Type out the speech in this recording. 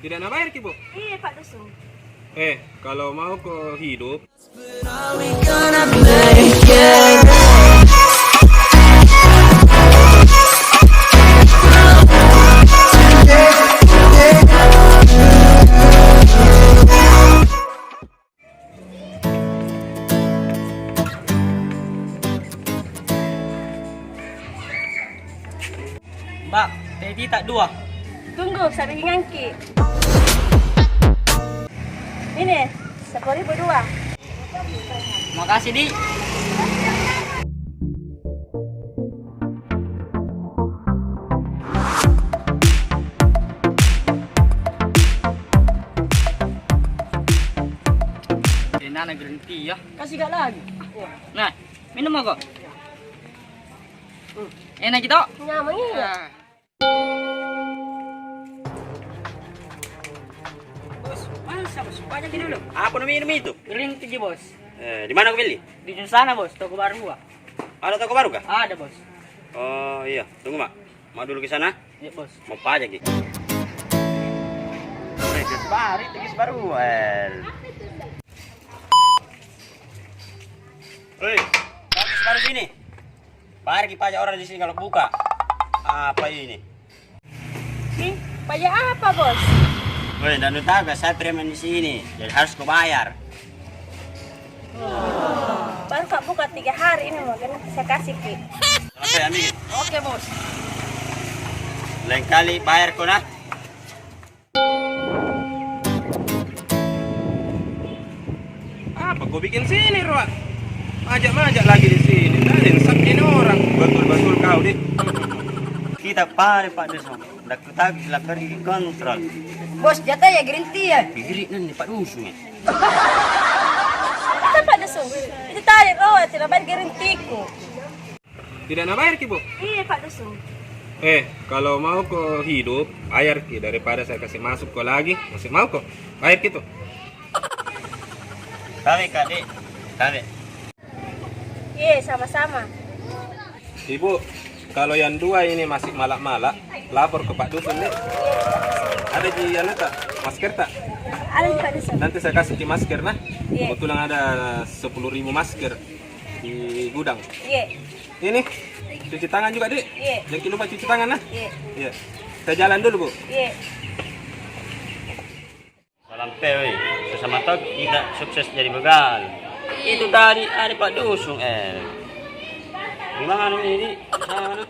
Tidak nak bayar, Bu? Iya, Pak Dusun. Kalau mau kok hidup, Mbak, Teddy tak dua. Tunggu, saya bikin ngangki. Ini, 10.000 dua. Makasih, Di. Enak green tea ya. Kasih gak lagi. Nah, minum kok. Enak gitu. Nyaman ya? Bos, masa bos? Banyak dulu. apa minum itu? Green tea, Bos. Di mana kau beli? Di sana, Bos. Toko baru gua. Ada toko baru kah? Ada, Bos. Oh iya, tunggu mak. Mau dulu ke sana. Iya, Bos. Mau pajak gitu. Tegis baru. Hei, tegis baru sini. Bayar ki pajak orang di sini kalau buka. Apa ini? Ih, pajak apa, Bos? Woi, dan lu tahu gak saya preman di sini, jadi harus kau bayar. Baru Kak buka 3 hari ini, makanya saya kasih Ki. Selesai ambil. Oke, Bos. Lain kali bayar kau nah. Apa kau bikin sini, Ruak? Majak-majak lagi di sini. Dalin sakin orang. Betul-betul kau deh. Kita pare Pak Deso. Dak kutagi lah pergi kontrol. Bos, jatah ya green tea ya? Diri nanti Pak Dusun ya. Kan Pak Dusun? Itu tadi, tidak bayar green tea ku. Tidak nak bayar ki, Bu? Iya, Pak Dusun. Kalau mau kok hidup, bayar ki daripada saya kasih masuk kok lagi. Masih mau kok? Bayar gitu. Tarik Dek. Tarik. Iya, sama-sama. Ibu, kalau yang dua ini masih malak-malak, lapor ke Pak Dusun deh. Ada di anak tak? Masker tak? Ada di Pak Dusun. Nanti saya kasih di masker nah. Iya. Kebetulan ada 10.000 masker di gudang. Iya. Ini cuci tangan juga, Dek. Iya. Jangan lupa cuci tangan nah. Iya. Iya. Saya jalan dulu, Bu. Iya. Salam pewe. Sesama tahu tidak sukses jadi begal. Itu tadi ada Pak Dusun. Gimana ini? Sana.